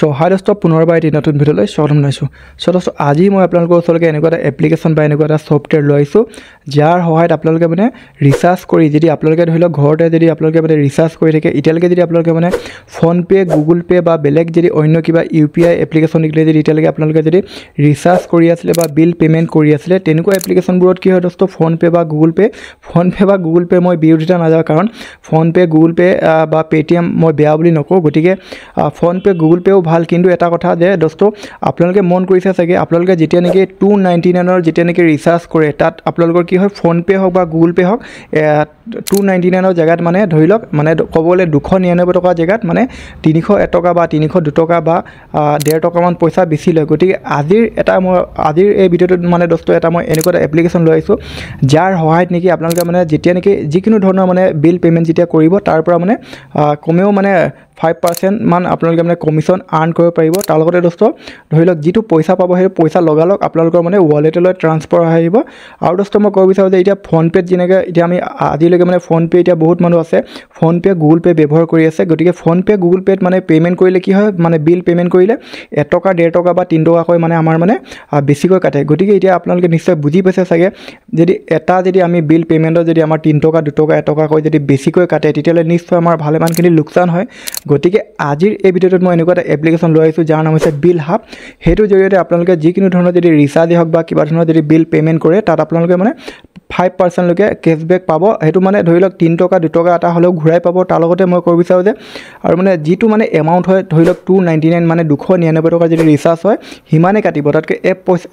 So হাই দোস্ত পুনৰবাৰ এটি নতুন ভিডিঅ'লৈ স্বাগতম জনাইছোঁ। সো দোস্ত আজি মই আপোনালোকৰ ওচৰলৈকে এনেকুৱা এটা এপ্লিকেশ্যন বা এনেকুৱা এটা ছফ্টৱেৰ লৈ আহিছোঁ যাৰ সহায়ত আপোনালোকে মানে ৰিচাৰ্জ কৰি যদি আপোনালোকে ধৰি লওক ঘৰতে যদি আপোনালোকে মানে ৰিচাৰ্জ কৰি থাকে এতিয়ালৈকে যদি আপোনালোকে মানে ফোনপে গুগল পে বা বেলেগ যদি অন্য কিবা UPI এপ্লিকেশ্যন দিলে যদি এতিয়ালৈকে আপোনালোকে যদি ৰিচাৰ্জ কৰি আছিলে বা বিল পে'মেণ্ট কৰি আছিলে তেনেকুৱা এপ্লিকেশ্যনবোৰত কি হয় দোস্ত ফোনপে বা গুগল পে মই বিৰোধিতা নাযাওঁ কাৰণ ফোনপে গুগল পে বা পেটিএম মই বেয়া বুলি নকওঁ গতিকে ফোনপে গুগল পেও ভাল কিন্তু এটা কথা যে দোস্ত আপোনালোকে মন কৰিছে চাগে আপোনালোকে যেতিয়া নেকি 299 ৰ যেতিয়া নেকি ৰিচাৰ্জ কৰে তাত আপোনালোকৰ কি হয় ফোনপে হওক বা গুগল পে হওক 299 ৰ জায়গাত মানে ধৰি লওক মানে ক'বলৈ 299 টকা জায়গাত মানে 301 টকা বা 302 টকা বা 1.5 টকা মান পইচা বেছি লয় গতিকে আজিৰ এই ভিডিঅ'টোত মানে দোস্ত এটা মই এনেকুৱা এটা এপ্লিকেশ্যন লৈ আহিছোঁ যাৰ সহায়ত নেকি আপোনালোকে মানে যেতিয়া নেকি যিকোনো ধৰণৰ মানে বিল পে'মেণ্ট যেতিয়া কৰিব তাৰ পৰা মানে কমেও মানে 5% মান আপোনালোকে মানে কমিশ্যন আৰ্ন কৰিব পাৰিব তাৰ লগতে দোস্ত ধৰি লওক যিটো পইচা পাব সেই পইচা লগালগ আপোনালোকৰ মানে ৱালেটলৈ ট্ৰান্সফাৰ আহিব আৰু দোস্ত মই ক'ব বিচাৰোঁ যে এতিয়া ফোনপেত যেনেকৈ এতিয়া আমি আজিলৈকে মানে ফোনপে এতিয়া বহুত মানুহ আছে ফোনপে গুগল পে ব্যৱহাৰ কৰি আছে গতিকে ফোনপে গুগল পেত মানে পে'মেণ্ট কৰিলে কি হয় মানে বিল পে'মেণ্ট কৰিলে 1 টকা 1.5 টকা বা 3 টকাকৈ মানে আমাৰ মানে বেছিকৈ কাটে গতিকে এতিয়া আপোনালোকে নিশ্চয় বুজি পাইছে চাগে যদি আমি বিল পে'মেণ্টত যদি আমাৰ 3 টকা 2 টকা 1 টকাকৈ যদি বেছিকৈ কাটে তেতিয়াহ'লে নিশ্চয় আমাৰ ভালেমানখিনি লোকচান হয় গতিকে আজিৰ এই ভিডিঅ'টোত মই এনেকুৱা এটা এপ্লিকেশ্যন লৈ আহিছোঁ যাৰ নাম হৈছে বিল হাব সেইটোৰ জৰিয়তে আপোনালোকে যিকোনো ধৰণৰ যদি ৰিচাৰ্জেই হওক বা কিবা ধৰণৰ যদি বিল পে'মেণ্ট কৰে তাত আপোনালোকে মানে 5% লৈকে কেছবেক পাব সেইটো মানে ধৰি লওক 3 টকা 2 টকা এটা হ'লেও ঘূৰাই পাব তাৰ লগতে মই ক'ব বিচাৰোঁ যে আৰু মানে যিটো মানে এমাউণ্ট হয় ধৰি লওক 299 মানে 299 টকা যদি ৰিচাৰ্জ হয় সিমানেই কাটিব তাতকৈ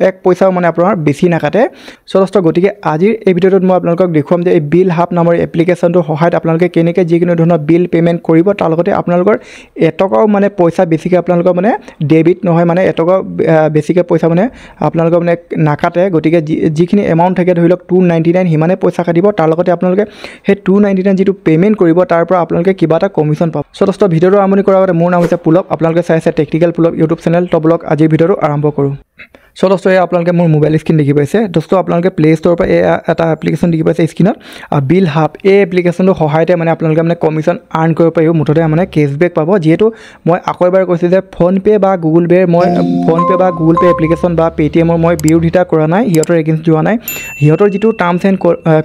এক পইচাও মানে আপোনাৰ বেছি নাকাটে দোস্ত গতিকে আজিৰ এই ভিডিঅ'টোত মই আপোনালোকক দেখুৱাম যে এই বিল হাব নামৰ এপ্লিকেশ্যনটোৰ সহায়ত আপোনালোকে কেনেকৈ যিকোনো ধৰণৰ বিল পে'মেণ্ট কৰিব তাৰ লগতে আপোনালোকৰ 1 টকাও মানে পইচা বেছিকৈ আপোনালোকৰ মানে ডেবিট নহয় মানে 1 টকাও বেছিকৈ পইচা মানে আপোনালোকৰ মানে নাকাটে গতিকে যিখিনি এমাউণ্ট থাকে ধৰি লওক 299 সিমানে পইচা কাটিব তাৰ লগতে আপোনালোকে সেই 299 যিটো পে'মেণ্ট কৰিব তাৰ পৰা আপোনালোকে কিবা এটা কমিশ্যন পাব দোস্ত ভিডিঅ'টো আৰম্ভণি কৰাৰ আগতে মোৰ নাম হৈছে পুলক আপোনালোকে চাই আছে টেকনিকেল পুলক ইউটিউব চেনেল তো ব্লগ আজিৰ ভিডিঅ'টো আৰম্ভ কৰোঁ দোস্ত এয়া আপোনালোকে মোৰ মোবাইল স্ক্ৰীন দেখি পাইছে দোস্ত আপোনালোকে প্লে ষ্ট'ৰৰ পৰা এটা এপ্লিকেশ্যন দেখি পাইছে স্ক্ৰীনত বিল হাব এই এপ্লিকেশ্যনটোৰ সহায়তে মানে আপোনালোকে মানে কমিশ্যন আৰ্ন কৰিব পাৰিব মুঠতে মানে কেছবেক পাব যিহেতু মই আকৌ এবাৰ কৈছোঁ যে ফোনপে বা গুগল পে এপ্লিকেশ্যন বা পেটিএমৰ মই বিৰোধিতা কৰা নাই সিহঁতৰ এগেইনষ্ট যোৱা নাই সিহঁতৰ যিটো টাৰ্মছ এণ্ড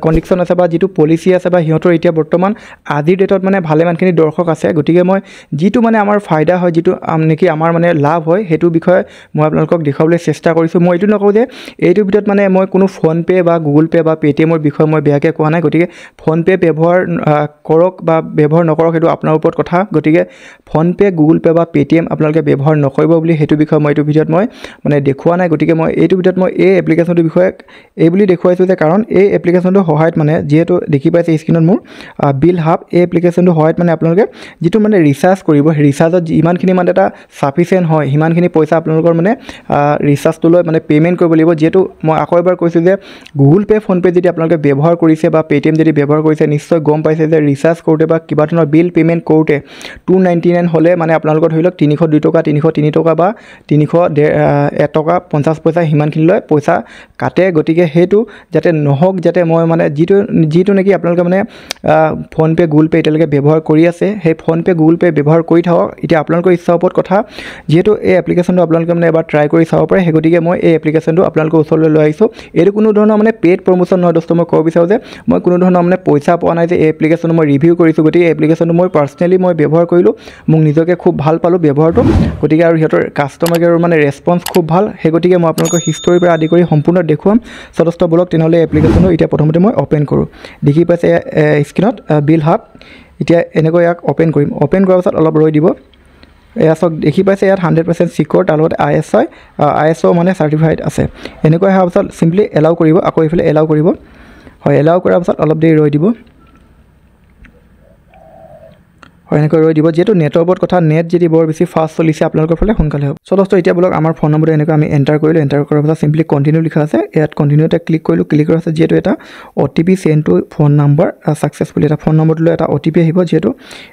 কণ্ডিশ্যন আছে বা যিটো পলিচি আছে বা সিহঁতৰ এতিয়া বৰ্তমান আজিৰ ডেটত মানে ভালেমানখিনি দৰ্শক আছে গতিকে মই যিটো মানে আমাৰ ফাইদা হয় যিটো নেকি আমাৰ মানে লাভ হয় সেইটো বিষয়ে মই আপোনালোকক দেখুৱাবলৈ চেষ্টা কৰিছোঁ মই এইটো নকওঁ যে এইটোৰ ভিতৰত মানে মই কোনো ফোনপে বা গুগল পে বা পেটিএমৰ বিষয়ে মই বেয়াকৈ কোৱা নাই গতিকে ফোনপে ব্যৱহাৰ কৰক বা ব্যৱহাৰ নকৰক সেইটো আপোনাৰ ওপৰত কথা গতিকে ফোনপে গুগল পে বা পেটিএম আপোনালোকে ব্যৱহাৰ নকৰিব বুলি সেইটো বিষয়ে মই এইটো ভিডিঅ'ত মই মানে দেখুওৱা নাই গতিকে মই এইটো ভিডিঅ'ত মই এই এপ্লিকেশ্যনটোৰ বিষয়ে এই বুলি দেখুৱাইছোঁ যে কাৰণ এই এপ্লিকেশ্যনটোৰ সহায়ত মানে যিহেতু দেখি পাইছে স্ক্ৰীনত মোৰ বিল হাব এই এপ্লিকেশ্যনটোৰ সহায়ত মানে আপোনালোকে যিটো মানে ৰিচাৰ্জ কৰিব সেই ৰিচাৰ্জত ইমানখিনি মানে এটা ছাফিচিয়েণ্ট হয় সিমানখিনি পইচা আপোনালোকৰ মানে ৰিচাৰ্জটো লৈ মানে পে'মেণ্ট কৰিব লাগিব যিহেতু মই আকৌ এবাৰ কৈছোঁ যে গুগল পে ফোনপে যদি আপোনালোকে ব্যৱহাৰ কৰিছে বা পেটিএম যদি ব্যৱহাৰ কৰিছে নিশ্চয় গম পাইছে যে ৰিচাৰ্জ কৰোঁতে বা কিবা ধৰণৰ বিল পে'মেণ্ট কৰোঁতে 299 হ'লে মানে আপোনালোকৰ ধৰি লওক 302 টকা 303 টকা বা 301 টকা 50 পইচা সিমানখিনি লৈ পইচা কাটে গতিকে সেইটো যাতে নহওক যাতে মই মানে যিটো নেকি আপোনালোকে মানে ফোনপে গুগল পে এতিয়ালৈকে ব্যৱহাৰ কৰি আছে সেই ফোনপে গুগল পে ব্যৱহাৰ কৰি থাকক এতিয়া আপোনালোকৰ ইচ্ছাৰ ওপৰত কথা যিহেতু এই এপ্লিকেশ্যনটো আপোনালোকে মানে এবাৰ ট্ৰাই কৰি চাব পাৰে সেই গতিকে মই এই এপ্লিকেশ্যনটো আপোনালোকৰ ওচৰলৈ লৈ আহিছোঁ এইটো কোনো ধৰণৰ মানে পেইড প্ৰমোশ্যন নহয় দোস্ত মই ক'ব বিচাৰোঁ যে মই কোনো ধৰণৰ মানে পইচা পোৱা নাই যে এই এপ্লিকেশ্যনটো মই ৰিভিউ কৰিছোঁ গতিকে এই এপ্লিকেশ্যনটো মই পাৰ্চনেলি মই ব্যৱহাৰ কৰিলোঁ মোক নিজকে খুব ভাল পালোঁ ব্যৱহাৰটো গতিকে আৰু সিহঁতৰ কাষ্টমাৰ কেয়াৰৰ মানে ৰেছপন্স খুব ভাল সেই গতিকে মই আপোনালোকৰ হিষ্টৰীৰ পৰা আদি কৰি সম্পূৰ্ণ দেখুৱাম দোস্ত বলক তেনেহ'লে এপ্লিকেশ্যনটো এতিয়া প্ৰথমতে মই অ'পেন কৰোঁ দেখি পাইছে স্ক্ৰীনত বিল হাব এতিয়া এনেকৈ ইয়াক অ'পেন কৰিম অ'পেন কৰাৰ পাছত অলপ ৰৈ দিব এয়া চাওক দেখি পাইছে ইয়াত 100% চিকিউৰ তাৰ লগত ISO মানে চাৰ্টিফাইড আছে এনেকৈ অহাৰ পাছত চিম্পলি এলাউ কৰিব আকৌ এইফালে এলাউ কৰিব হয় এলাউ কৰাৰ পাছত অলপ দেৰি ৰৈ দিব হয় এনেকৈ ৰৈ দিব যিহেতু নেটৰ ওপৰত কথা নেট যদি বৰ বেছি ফাষ্ট চলিছে আপোনালোকৰ ফালে সোনকালে হ'ব দোস্ত এতিয়া বলক আমাৰ ফোন নম্বৰটো এনেকৈ আমি এণ্টাৰ কৰিলোঁ এণ্টাৰ কৰাৰ পাছত চিম্পলি কণ্টিনিউ লিখা আছে ইয়াত কণ্টিনিউতে ক্লিক কৰিলোঁ ক্লিক কৰাৰ পাছত যিহেতু এটা OTP send to phone number successfully এটা ফোন নম্বৰটোলৈ এটা OTP আহিব যিহেতু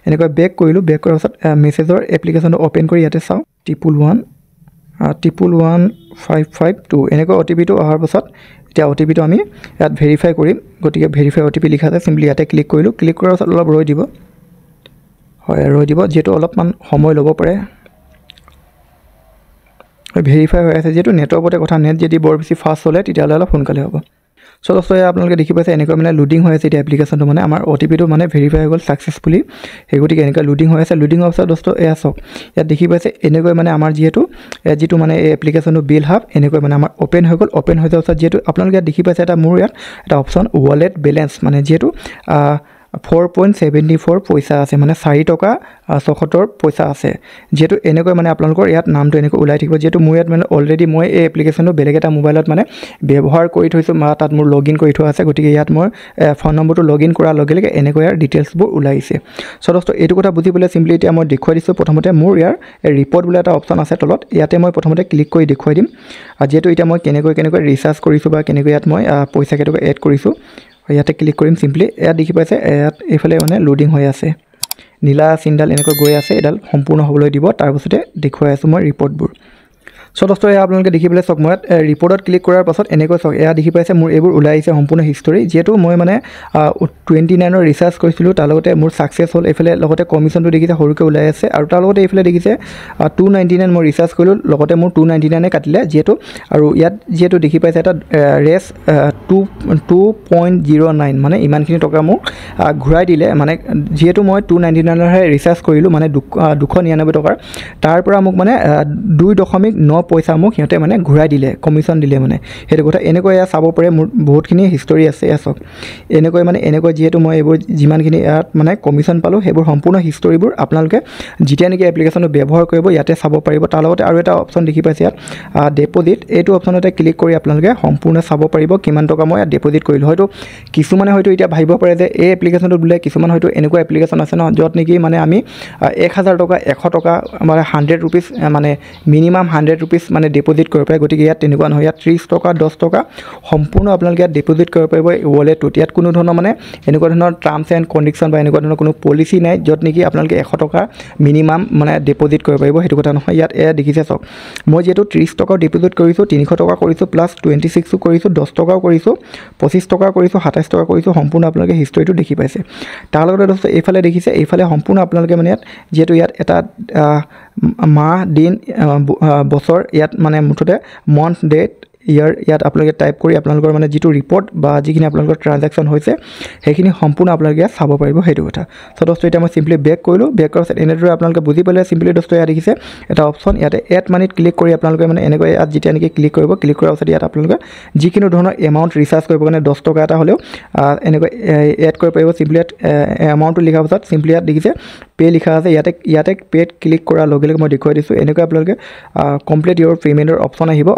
এনেকৈ বেক কৰিলোঁ বেক কৰাৰ পাছত মেছেজৰ এপ্লিকেশ্যনটো অ'পেন কৰি ইয়াতে চাওঁ 1115552 এনেকৈ OTPটো অহাৰ পাছত এতিয়া OTPটো আমি ইয়াত ভেৰিফাই কৰিম গতিকে ভেৰিফাই OTP লিখা আছে চিম্পলি ইয়াতে ক্লিক কৰিলোঁ ক্লিক কৰাৰ পাছত অলপ ৰৈ দিব হয় ৰৈ দিব যেটো অলপমান সময় ল'ব পাৰে ভেৰিফাই হৈ আছে যিহেতু নেটৰ ওপৰতে কথা নেট যদি বৰ বেছি ফাষ্ট চলে তেতিয়াহ'লে অলপ সোনকালে হ'ব সো দোস্ত আপোনালোকে দেখি পাইছে এনেকৈ মানে লোডিং হৈ আছে এতিয়া এপ্লিকেশ্যনটো মানে আমাৰ OTP-টো মানে ভেৰিফাই হৈ গ'ল ছাকচেছফুলি সেই গতিকে এনেকৈ লোডিং হৈ আছে লোডিং হোৱাৰ পিছত দোস্ত এয়া চাওক ইয়াত দেখি পাইছে এনেকৈ মানে আমাৰ যিটো মানে এই এপ্লিকেশ্যনটো বিল হাব এনেকৈ মানে আমাৰ অ'পেন হৈ গ'ল অ'পেন হৈ যোৱাৰ পিছত যিহেতু আপোনালোকে ইয়াত দেখি পাইছে মোৰ ইয়াত এটা অপশ্যন ৱালেট বেলেঞ্চ মানে যিহেতু 4.74 পইচা আছে মানে 4 টকা 74 পইচা আছে যেটো এনেকৈ মানে আপোনালোকৰ ইয়াত নামটো এনেকৈ ওলাই থাকিব যেটো মোৰ ইয়াত মানে অলৰেডি মই এই এপ্লিকেশ্যনটো বেলেগ এটা মোবাইলত মানে ব্যৱহাৰ কৰি থৈছো তাত মোৰ লগইন কৰি থোৱা আছে গতিকে ইয়াত মই ফোন নম্বৰটো লগইন কৰাৰ লগে লগে এনেকৈ ইয়াৰ ডিটেইলছবোৰ ওলাইছে সো দোস্ত এইটো কথা বুজিবলৈ সিম্পলি এতিয়া মই দেখুৱাই দিছো প্ৰথমতে মোৰ ইয়াৰ ৰিপৰ্ট বুলি এটা অপচন আছে তলত ইয়াতে মই প্ৰথমতে ক্লিক কৰি দেখুৱাই দিম যেটো এতিয়া মই কেনেকৈ ৰিচাৰ্জ কৰিছো বা কেনেকৈ ইয়াত মই পইচা কেনেকৈ এড কৰিছো ইয়াতে ক্লিক কৰিম সিম্পলি এয়া দেখি পাইছে ইয়াত এফালে মানে লোডিং হৈ আছে নীলা সিনডাল এনেকৈ গৈ আছে এডাল সম্পূৰ্ণ হ'বলৈ দিব তাৰ পিছতে দেখুৱাই আছো মই ৰিপৰ্টবোৰ সো দোস্ত এয়া আপোনালোকে দেখিবলৈ চক মই ৰিপৰ্টত ক্লিক কৰাৰ পাছত এনেকৈ চক এয়া দেখি পাইছে মোৰ এইবোৰ ওলাই আহিছে সম্পূৰ্ণ হিষ্টৰী যেটো মই মানে 29 ৰ ৰিচাৰ্জ কৰিছিলো তাৰ লগতে মোৰ সাকসেস হ'ল এফালে লগতে কমিশনটো দেখিছে সৰুকৈ ওলাই আছে আৰু তাৰ লগতে এফালে দেখিছে 299 মই ৰিচাৰ্জ কৰিলো লগতে মোৰ 299 কাটিলে যেটো আৰু ইয়াত যেটো দেখি পাইছে এটা ৰেস 2.09 মানে ইমানখিনি টকা মোক ঘূৰাই দিলে মানে যেটো মই 299 ৰ ৰিচাৰ্জ কৰিলো মানে 299 টকাৰ তাৰ পৰা মোক মানে 2.9 পইচা মোক হিতে মানে ঘূৰাই দিলে কমিশন দিলে মানে হেতু কথা এনেকৈ ইয়া চাব পাৰে মোৰ বহুতখিনি হিষ্টৰী আছে ইয়াক এনেকৈ মানে এনেকৈ যেহেতু মই এবোৰ জিমানখিনি ইয়াত মানে কমিশন পালো হেবোৰ সম্পূৰ্ণ হিষ্টৰীবোৰ আপোনালোকে যেতিয়া নেকি এপ্লিকেশ্যনটো ব্যৱহাৰ কৰিব ইয়াতে চাব পাৰিব তাৰ লগতে আৰু এটা অপচন দেখি পাইছে ইয়াত ডিপোজিট এইটো অপচনতে ক্লিক কৰি আপোনালোকে সম্পূৰ্ণ চাব পাৰিব কিমান টকা মই ইয়াত ডিপোজিট কৰিলো হয়তো কিছুমানে হয়তো এতিয়া ভাবিব পাৰে যে এই এপ্লিকেশ্যনটো বুলে কিছুমান হয়তো এনেকুৱা এপ্লিকেশ্যন আছে ন যত নেকি মানে আমি 1000 টকা 100 টকা মানে 100 रुपीस মানে মিনিমাম 100 रुपीस মানে ডিপোজিট কৰিব পাৰে গতিকে ইয়াত তেনেকুৱা নহয় ইয়াত 30 টকা 10 টকা সম্পূৰ্ণ আপোনালোকে ইয়াত ডিপোজিট কৰিব পাৰিব ওয়ালেটত ইয়াত কোনো ধৰণৰ মানে এনেকুৱা ধৰণৰ টাৰ্মছ এণ্ড কন্ডিশন বা এনেকুৱা ধৰণৰ কোনো পলিচি নাই যত নেকি আপোনালোকে 100 টকা মিনিমাম মানে ডিপোজিট কৰিব পাৰিব হেতু কথা নহয় ইয়াত দেখিছে চক মই যেটো 30 টকা ডিপোজিট কৰিছো 300 টকা কৰিছো প্লাস 26 কৰিছো 10 টকা কৰিছো 25 টকা কৰিছো 27 টকা কৰিছো সম্পূৰ্ণ আপোনালোকে হিষ্টৰীটো দেখি পাইছে তাৰ লগতে দোস্ত এইফালে দেখিছে এইফালে সম্পূৰ্ণ আপোনালোকে মানে ইয়াত যেটো ইয়াত এটা মাহ দিন বছৰ ইয়াত মানে মুঠতে মন্থ ডেট ইয়াৰ ইয়াত আপোনালোকে টাইপ কৰি আপোনালোকৰ মানে যেটো ৰিপৰ্ট বা যিখিনি আপোনালোকৰ ট্ৰানজাকচন হৈছে সেইখিনি সম্পূৰ্ণ আপোনালোকে চাব পাৰিব হেতু কথা সো দোস্ত এটা মই সিম্পলি বেক কৰিলো বেক কৰাৰ পিছত এনেদৰে আপোনালোকে বুজি পালে সিম্পলি দোস্ত ইয়াত দেখিছে এটা অপচন ইয়াতে এড মানিত ক্লিক কৰি আপোনালোকে মানে এনেকৈ ইয়াত যেতিয়া নেকি ক্লিক কৰিব ক্লিক কৰাৰ পিছত ইয়াত আপোনালোকে যিকিনো ধৰণৰ এমাউন্ট ৰিচাৰ্জ কৰিব কাৰণে 10 টকা এটা হলেও এনেকৈ এড কৰিব পাৰিব সিম্পলি এমাউন্টটো লিখা পাছত সিম্পলি ইয়াত দেখিছে পে লিখা আছে ইয়াতে পেড ক্লিক কৰাৰ লগে লগে মই দেখুৱাই দিছো এনেকৈ আপোনালোকে কমপ্লিট ইওৰ পেমেন্টৰ অপচন আহিব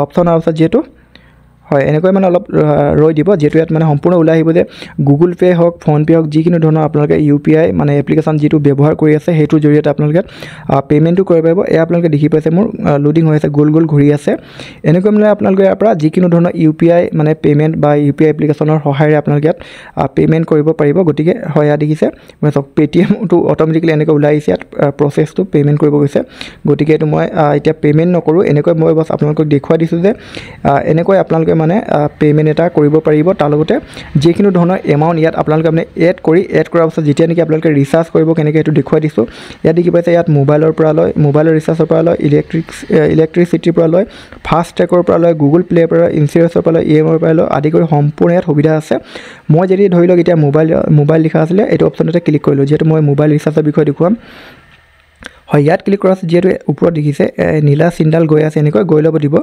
অপচন আছে যেটো হয় এনেকৈ মানে অলপ ৰৈ দিব যেটো ইয়াত মানে সম্পূৰ্ণ ওলাই আহিব যে গুগল পে হক ফোন পে হক যিকিনো ধৰণৰ আপোনালোকে ইউপিআই মানে এপ্লিকেশ্যন যেটো ব্যৱহাৰ কৰি আছে হেতু জৰিয়তে আপোনালোকে পেমেন্টটো কৰিব পাৰিব এই আপোনালোকে দেখি পাইছে মোৰ লোডিং হৈ আছে গোল গোল ঘূৰি আছে এনেকৈ মানে আপোনালোকে ইয়াৰ পৰা যিকিনো ধৰণৰ ইউপিআই মানে পেমেন্ট বা ইউপিআই এপ্লিকেশ্যনৰ সহায়ৰে আপোনালোকে ইয়াত পেমেন্ট কৰিব পাৰিব গতিকে হয় ইয়া দেখিছে মানে সব পেটিএম টো অটোমেটিক্যালি এনেকৈ ওলাই আহিছে ইয়াত প্ৰসেসটো পেমেন্ট কৰিব গৈছে গতিকে এটো মই এতিয়া পেমেন্ট নকৰো এনেকৈ মই বস আপোনালোকক দেখুৱাই দিছো যে এনেকৈ আপোনালোকে মানে পেমেন্ট এটা কৰিব পাৰিব তাৰ লগতে যিকিনো ধৰণৰ এমাউন্ট ইয়াত আপোনালোকে মানে এড কৰাৰ পাছত যেতিয়া নেকি আপোনালোকে ৰিচাৰ্জ কৰিব কেনেকৈ এটো দেখুৱাই দিছো ইয়াত দেখি পাইছে ইয়াত মোবাইলৰ পৰা লয় মোবাইলৰ ৰিচাৰ্জৰ পৰা লয় ইলেক্ট্ৰিচিটিৰ পৰা লয় ফাষ্ট ট্ৰেকৰ পৰা লয় গুগল প্লে পৰা ইনস্যুৰেন্সৰ পৰা লয় ইএমআইৰ পৰা লয় আদি কৰি সম্পূৰ্ণ ইয়াত সুবিধা আছে মই যদি ধৰি লওক এতিয়া মোবাইল লিখা আছিল এটো অপচনতে ক্লিক কৰিলো যেটো মই মোবাইল ৰিচাৰ্জৰ বিষয়ে দেখুৱাম হয় ইয়াত ক্লিক কৰাৰ যেটো ওপৰত দেখিছে নীলা সিনডাল গৈ আছে এনেকৈ গৈ লব দিব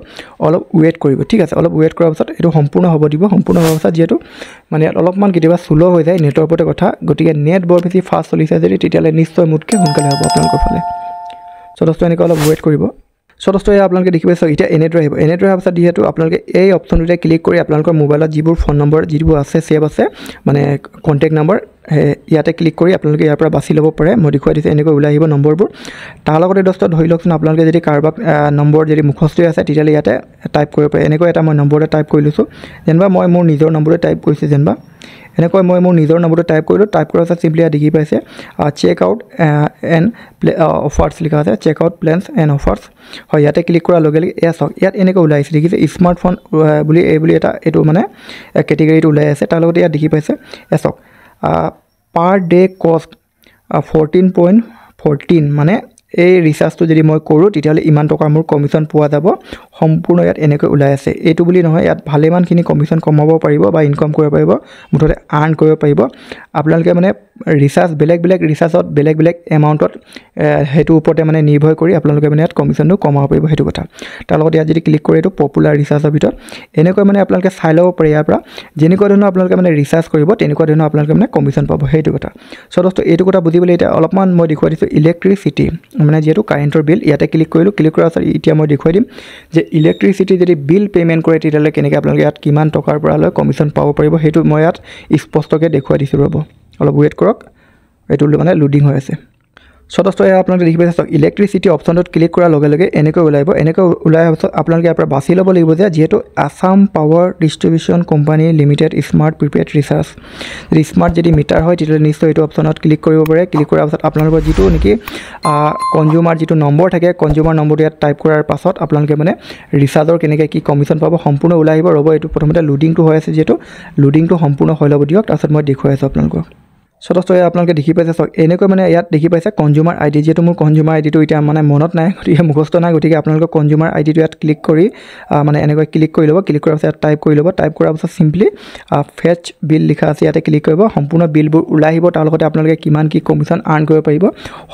অলপ ওয়েট কৰিব ঠিক আছে অলপ ওয়েট কৰাৰ পাছত এটো সম্পূৰ্ণ হ'ব দিব সম্পূৰ্ণ হোৱাৰ পাছত যেটো মানে অলপমান কেতিয়াবা স্লো হৈ যায় নেটৰ ওপৰতে কথা গতিকে নেট বৰ বেছি ফাষ্ট চলিছে যদি তেতিয়ালে নিশ্চয় মুটকে সোনকালে হ'ব আপোনালোকৰ ফালে সো দোস্ত এনেকৈ অলপ ওয়েট কৰিব সো দোস্ত আপোনালোকে দেখি পাইছে এটা এনেদৰে আহিব পাছত যেহেতু আপোনালোকে এই অপচনটোতে ক্লিক কৰি আপোনালোকৰ মোবাইলত যিবোৰ ফোন নম্বৰ যিবোৰ আছে সেভ আছে মানে কন্টাক্ট নম্বৰ ইয়াতে ক্লিক কৰি আপোনালোকে ইয়াৰ পৰা বাছি ল'ব পাৰে মই দেখুৱাই দিছে এনেকৈ ওলাই আহিব নম্বৰবোৰ তাৰ লগতে দোস্ত ধৰি লওকচোন আপোনালোকে যদি কাৰোবাক নম্বৰ যদি মুখস্থ আছে তেতিয়ালে ইয়াতে টাইপ কৰিব পাৰে এনেকৈ এটা মই নম্বৰতে টাইপ কৰি লৈছো যেনবা মই মোৰ নিজৰ নম্বৰতে টাইপ কৰিছো যেনবা এনেকৈ মই মোৰ নিজৰ নম্বৰটো টাইপ কৰিলো টাইপ কৰাৰ পাছত সিম্পলি দেখি পাইছে চেক আউট এণ্ড অফাৰ্স লিখা আছে চেক আউট প্লেনছ এণ্ড অফাৰ্স হয় ইয়াতে ক্লিক কৰাৰ লগে লগে এয়া চাওক ইয়াত এনেকৈ ওলাইছে দেখিছে স্মাৰ্টফোন বুলি এটা এটো মানে কেটেগৰীটো ওলাই আছে তাৰ লগতে ইয়াত দেখি পাইছে এয়া চাওক পাৰ ডে কষ্ট 14.14 মানে এই ৰিচাৰ্জটো যদি মই কৰোঁ তেতিয়াহ'লে ইমান টকা মোৰ কমিশ্যন পোৱা যাব সম্পূৰ্ণ ইয়াত এনেকৈ ওলাই আছে এইটো বুলি নহয় ইয়াত ভালেমানখিনি কমিশ্যন কমাব পাৰিব বা ইনকাম কৰিব পাৰিব মুঠতে আৰ্ণ কৰিব পাৰিব আপোনালোকে মানে ৰিচাৰ্জ বেলেগ বেলেগ ৰিচাৰ্জত বেলেগ বেলেগ এমাউণ্টত সেইটো ওপৰতে মানে নিৰ্ভৰ কৰি আপোনালোকে মানে ইয়াত কমিশ্যনটো কমাব পাৰিব সেইটো কথা তাৰ লগত ইয়াত যদি ক্লিক কৰি এইটো পপুলাৰ ৰিচাৰ্জৰ ভিতৰত এনেকৈ মানে আপোনালোকে চাই ল'ব পাৰে ইয়াৰ পৰা যেনেকুৱা ধৰণৰ আপোনালোকে মানে ৰিচাৰ্জ কৰিব তেনেকুৱা ধৰণৰ আপোনালোকে মানে কমিশ্যন পাব সেইটো কথা চ' দোস্ত এইটো কথা বুজিবলৈ এতিয়া অলপমান মই দেখুৱাই দিছোঁ ইলেক্ট্ৰিচিটি মানে যিহেতু কাৰেণ্টৰ বিল ইয়াতে ক্লিক কৰিলোঁ ক্লিক কৰাৰ পাছত এতিয়া মই দেখুৱাই দিম যে ইলেক্ট্ৰিচিটি যদি বিল পে'মেণ্ট কৰে তেতিয়াহ'লে কেনেকৈ আপোনালোকে ইয়াত কিমান টকাৰ পৰা লৈ কমিশ্যন পাব পাৰিব সেইটো মই ইয়াত স্পষ্টকৈ দেখুৱাই দিছোঁ ৰ'ব অলপ ৱেইট কৰক এইটো মানে লোডিং হৈ আছে চ' দোস্ত আপোনালোকে দেখি পাইছে ইলেক্ট্ৰিচিটি অপশ্যনটোত ক্লিক কৰাৰ লগে লগে এনেকৈ ওলাব এনেকৈ ওলাই অহাৰ পাছত আপোনালোকে ইয়াৰ পৰা বাছি ল'ব লাগিব যে যিহেতু Assam power distribution company limited smart prepaid recharge যদি স্মাৰ্ট যদি মিটাৰ হয় তেতিয়াহ'লে নিশ্চয় এইটো অপশ্যনত ক্লিক কৰিব পাৰে ক্লিক কৰাৰ পাছত আপোনালোকৰ যিটো নেকি কনজিউমাৰ যিটো নম্বৰ থাকে কনজিউমাৰ নম্বৰটো ইয়াত টাইপ কৰাৰ পাছত আপোনালোকে মানে ৰিচাৰ্জৰ কেনেকৈ কি কমিশ্যন পাব সম্পূৰ্ণ ওলাই আহিব ৰ'ব এইটো প্ৰথমতে লোডিংটো হৈ আছে যিহেতু লোডিংটো সম্পূৰ্ণ হৈ ল'ব দিয়ক তাৰপিছত মই দেখুৱাই আছোঁ আপোনালোকক চ' দোস্ত আপোনালোকে দেখি পাইছে চাওক এনেকৈ মানে ইয়াত দেখি পাইছে কনজিউমাৰ আই ডি যিহেতু মোৰ কনজিউমাৰ আই ডিটো এতিয়া মানে মনত নাই গতিকে মুখস্থ নাই গতিকে আপোনালোকৰ কনজিউমাৰ আই ডিটো ইয়াত ক্লিক কৰি মানে এনেকৈ ক্লিক কৰি ল'ব ক্লিক কৰাৰ পাছত ইয়াত টাইপ কৰি ল'ব টাইপ কৰাৰ পাছত চিম্পলি ফেচ বিল লিখা আছে ইয়াতে ক্লিক কৰিব সম্পূৰ্ণ বিলবোৰ ওলাই আহিব তাৰ লগতে আপোনালোকে কিমান কি কমিশ্যন আৰ্ণ কৰিব পাৰিব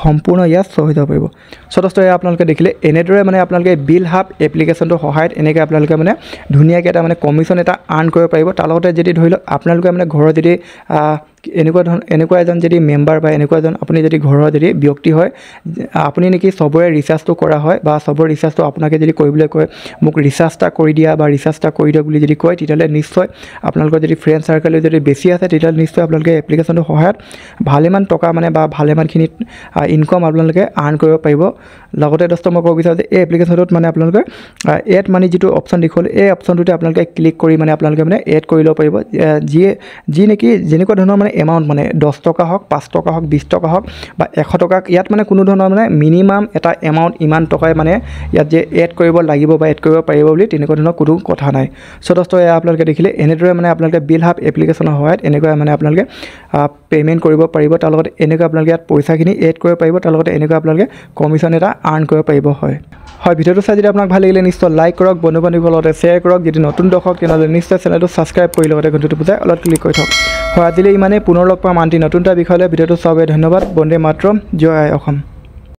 সম্পূৰ্ণ ইয়াত শ্ব' হৈ যাব পাৰিব চ' দোস্ত আপোনালোকে দেখিলে এনেদৰে মানে আপোনালোকে বিল হাব এপ্লিকেশ্যনটোৰ সহায়ত এনেকৈ আপোনালোকে মানে ধুনীয়াকৈ এটা মানে কমিশ্যন এটা আৰ্ণ কৰিব পাৰিব তাৰ লগতে যদি ধৰি লওক আপোনালোকে মানে ঘৰত যদি এনেকুৱা এজন যদি মেম্বাৰ বা এনেকুৱা এজন আপুনি যদি ঘৰৰ যদি ব্যক্তি হয় আপুনি নেকি চবৰে ৰিচাৰ্জটো কৰা হয় বা চবৰে ৰিচাৰ্জটো আপোনাকে যদি কৰিবলৈ কয় মোক ৰিচাৰ্জ এটা কৰি দিয়া বা ৰিচাৰ্জ এটা কৰি দিয়ক বুলি যদি কয় তেতিয়াহ'লে নিশ্চয় আপোনালোকৰ যদি ফ্ৰেণ্ড চাৰ্কেল যদি বেছি আছে তেতিয়াহ'লে নিশ্চয় আপোনালোকে এপ্লিকেশ্যনটোৰ সহায়ত ভালেমান টকা মানে বা ভালেমানখিনি ইনকম আপোনালোকে আৰ্ণ কৰিব পাৰিব লগতে দোস্ত মই ক'ব বিচাৰোঁ যে এই এপ্লিকেশ্যনটোত মানে আপোনালোকে এড মানি যিটো অপশ্যন দেখুৱালে এই অপশ্যনটোতে আপোনালোকে ক্লিক কৰি মানে আপোনালোকে মানে এড কৰি ল'ব পাৰিব যি নেকি যেনেকুৱা ধৰণৰ মানে এমাউণ্ট মানে 10 টকা হওক 5 টকা হওক 20 টকা হওক বা 100 টকা ইয়াত মানে কোনো ধৰণৰ মানে মিনিমাম এটা এমাউণ্ট ইমান টকাই মানে ইয়াত যে এড কৰিব লাগিব বা এড কৰিব পাৰিব বুলি তেনেকুৱা ধৰণৰ কোনো কথা নাই চ' দোস্ত আপোনালোকে দেখিলে এনেদৰে মানে আপোনালোকে বিল হাব এপ্লিকেশ্যনৰ সহায়ত এনেকৈ মানে আপোনালোকে পে'মেণ্ট কৰিব পাৰিব তাৰ লগতে এনেকৈ আপোনালোকে ইয়াত পইচাখিনি এড কৰিব পাৰিব তাৰ লগতে এনেকৈ আপোনালোকে কমিশ্যন এটা আৰ্ণ কৰিব পাৰিব হয় ভিডিঅ'টো চাই যদি আপোনাক ভাল লাগিলে নিশ্চয় লাইক কৰক বন্ধু বান্ধৱীৰ লগতে শ্বেয়াৰ কৰক যদি নতুন দৰ্শক তেনেহ'লে নিশ্চয় চেনেলটো ছাবস্ক্ৰাইব কৰি লগতে ঘণ্টাটো বুজাই অলপ ক্লিক কৰি থওক আজিলৈ ইমানেই পুনৰ লগ পাম আনটি নতুন এটা বিষয় লৈ ভিডিঅ'টো চাবলৈ ধন্যবাদ বন্দে মাতৰম জয় আই অসম